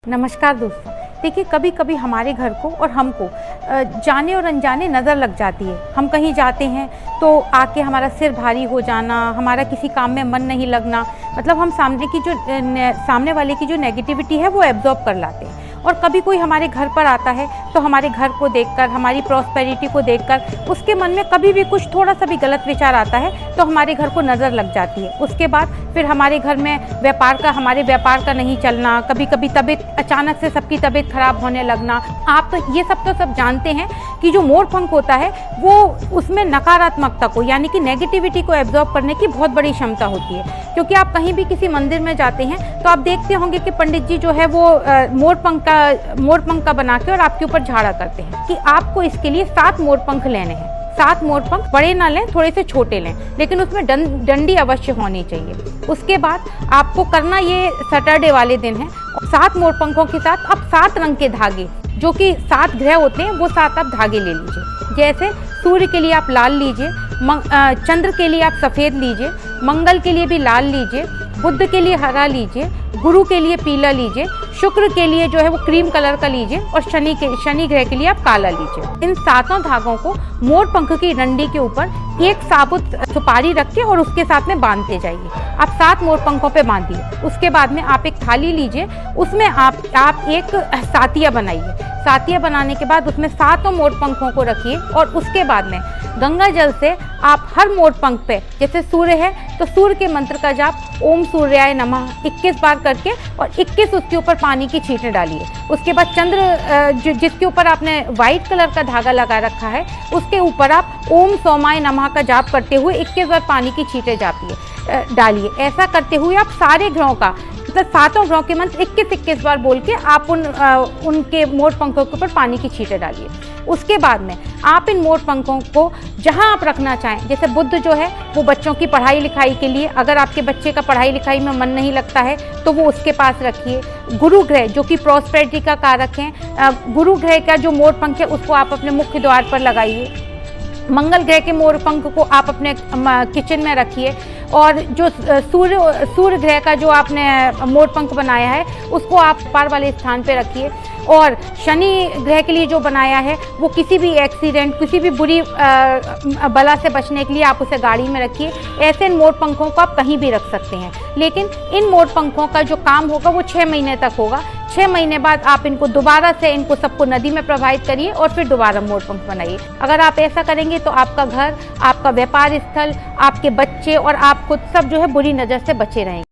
नमस्कार दोस्तों। देखिए, कभी कभी हमारे घर को और हमको जाने और अनजाने नज़र लग जाती है। हम कहीं जाते हैं तो आके हमारा सिर भारी हो जाना, हमारा किसी काम में मन नहीं लगना, मतलब हम सामने वाले की जो नेगेटिविटी है वो एब्जॉर्ब कर लाते हैं। और कभी कोई हमारे घर पर आता है तो हमारे घर को देखकर, हमारी प्रॉस्पेरिटी को देखकर उसके मन में कभी भी कुछ थोड़ा सा भी गलत विचार आता है तो हमारे घर को नज़र लग जाती है। उसके बाद फिर हमारे घर में हमारे व्यापार का नहीं चलना, कभी कभी तबीयत अचानक से सबकी तबीयत खराब होने लगना। आप तो ये सब जानते हैं कि जो मोर पंख होता है वो उसमें नकारात्मकता को, यानी कि नेगेटिविटी को एब्जॉर्ब करने की बहुत बड़ी क्षमता होती है। क्योंकि आप कहीं भी किसी मंदिर में जाते हैं तो आप देखते होंगे कि पंडित जी जो है वो मोर पंख का बना के और आपके ऊपर झाड़ा करते हैं कि आपको इसके लिए 7 मोर पंख लेने हैं। 7 मोर पंख, बड़े ना लें, थोड़े से छोटे लें, लेकिन उसमें डंडी अवश्य होनी चाहिए। उसके बाद आपको करना ये सैटरडे वाले दिन है। 7 मोर पंखों के साथ आप 7 रंग के धागे, जो कि 7 ग्रह होते हैं, वो 7 आप धागे ले लीजिए। जैसे सूर्य के लिए आप लाल लीजिए, चंद्र के लिए आप सफ़ेद लीजिए, मंगल के लिए भी लाल लीजिए, बुध के लिए हरा लीजिए, गुरु के लिए पीला लीजिए, शुक्र के लिए जो है वो क्रीम कलर का लीजिए और शनि ग्रह के लिए आप काला लीजिए। इन 7 धागों को मोर पंख की डंडी के ऊपर एक साबुत सुपारी रख के और उसके साथ में बांधते जाइए। आप 7 मोर पंखों पे बांधिए। उसके बाद में आप एक थाली लीजिए, उसमें आप एक सातिया बनाइए। सातिया बनाने के बाद उसमें 7 मोर पंखों को रखिए और उसके बाद में गंगा जल से आप हर मोर पंख पे, जैसे सूर्य है तो सूर्य के मंत्र का जाप ओम सूर्याय नमः 21 बार करके और 21 उसके ऊपर पानी की छींटे डालिए। उसके बाद चंद्र जिसके ऊपर आपने व्हाइट कलर का धागा लगा रखा है उसके ऊपर आप ओम सोमाय नमः का जाप करते हुए 21 बार पानी की छींटे डालिए। ऐसा करते हुए आप सारे ग्रहों का, मतलब 7 ग्रहों के मंत्र 21 बार बोल के आप उनके मोर पंखों के ऊपर पानी की छींटे डालिए। उसके बाद में आप इन मोर पंखों को जहां आप रखना चाहें, जैसे बुध जो है वो बच्चों की पढ़ाई लिखाई के लिए, अगर आपके बच्चे का पढ़ाई लिखाई में मन नहीं लगता है तो वो उसके पास रखिए। गुरु ग्रह जो कि प्रॉस्पेरिटी का कारक है, गुरु ग्रह का जो मोर पंख है उसको आप अपने मुख्य द्वार पर लगाइए। मंगल ग्रह के मोर पंख को आप अपने किचन में रखिए। और जो सूर्य ग्रह का जो आपने मोर पंख बनाया है उसको आप पार वाले स्थान पे रखिए। और शनि ग्रह के लिए जो बनाया है वो किसी भी एक्सीडेंट, किसी भी बुरी बला से बचने के लिए आप उसे गाड़ी में रखिए। ऐसे इन मोर पंखों को आप कहीं भी रख सकते हैं, लेकिन इन मोर पंखों का जो काम होगा वो 6 महीने तक होगा। 6 महीने बाद आप इनको दोबारा से इनको सबको नदी में प्रवाहित करिए और फिर दोबारा मोर पंख बनाइए। अगर आप ऐसा करेंगे तो आपका घर, आपका व्यापार स्थल, आपके बच्चे और आप खुद सब जो है बुरी नज़र से बचे रहेंगे।